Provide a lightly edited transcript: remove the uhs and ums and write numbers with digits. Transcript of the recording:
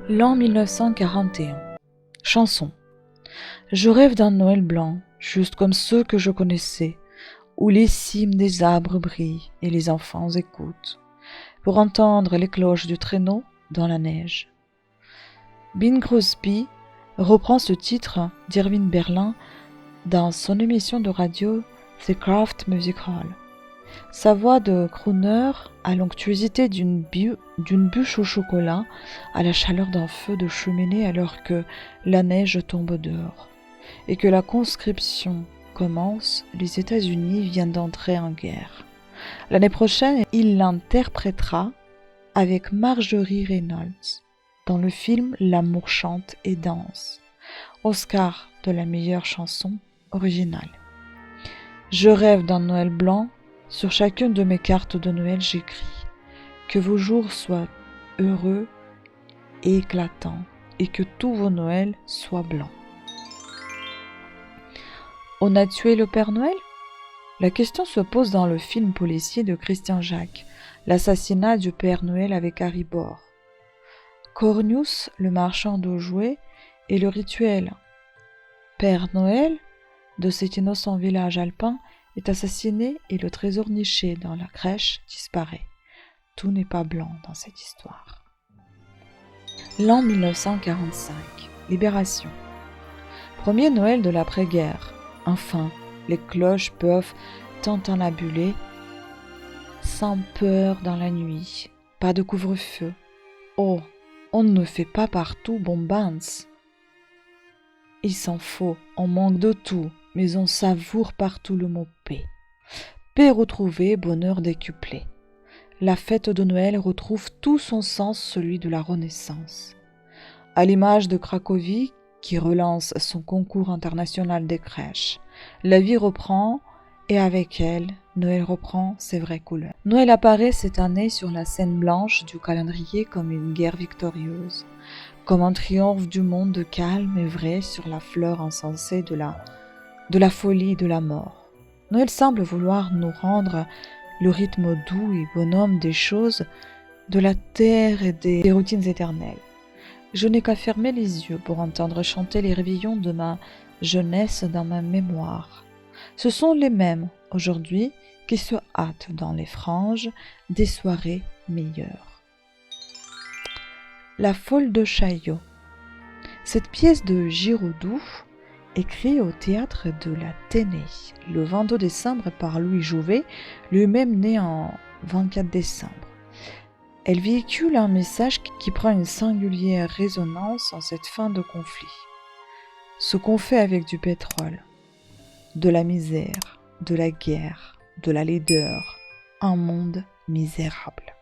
L'an 1941. Chanson. Je rêve d'un Noël blanc, juste comme ceux que je connaissais, où les cimes des arbres brillent et les enfants écoutent, pour entendre les cloches du traîneau dans la neige. Bing Crosby reprend ce titre d'Irving Berlin dans son émission de radio The Kraft Music Hall. Sa voix de crooner a l'onctuosité d'une bûche au chocolat, à la chaleur d'un feu de cheminée alors que la neige tombe dehors et que la conscription commence. Les États-Unis viennent d'entrer en guerre. L'année prochaine, il l'interprétera avec Marjorie Reynolds dans le film L'amour chante et danse, Oscar de la meilleure chanson originale. Je rêve d'un Noël blanc. Sur chacune de mes cartes de Noël, j'écris que vos jours soient heureux et éclatants et que tous vos Noëls soient blancs. On a tué le Père Noël ? La question se pose dans le film policier de Christian Jacques, L'assassinat du Père Noël avec Harry Bohr. Cornus, le marchand de jouets, et le rituel Père Noël de cet innocent village alpin est assassiné et le trésor niché dans la crèche disparaît. Tout n'est pas blanc dans cette histoire. L'an 1945. Libération. Premier Noël de l'après-guerre. Enfin, les cloches peuvent tintinnabuler sans peur dans la nuit. Pas de couvre-feu. Oh, on ne fait pas partout bombance. Il s'en faut, on manque de tout, mais on savoure partout le mot paix. Paix retrouvée, bonheur décuplé. La fête de Noël retrouve tout son sens, celui de la Renaissance. À l'image de Cracovie, qui relance son concours international des crèches, la vie reprend et avec elle, Noël reprend ses vraies couleurs. Noël apparaît cette année sur la scène blanche du calendrier comme une guerre victorieuse, comme un triomphe du monde calme et vrai sur la fleur insensée de la folie et de la mort. Noël semble vouloir nous rendre le rythme doux et bonhomme des choses, de la terre et des routines éternelles. Je n'ai qu'à fermer les yeux pour entendre chanter les réveillons de ma jeunesse dans ma mémoire. Ce sont les mêmes, aujourd'hui, qui se hâtent dans les franges des soirées meilleures. La folle de Chaillot. Cette pièce de Giraudoux, écrite au théâtre de la Ténée le 22 décembre par Louis Jouvet, lui-même né en 24 décembre. Elle véhicule un message qui prend une singulière résonance en cette fin de conflit. Ce qu'on fait avec du pétrole, de la misère, de la guerre, de la laideur, un monde misérable.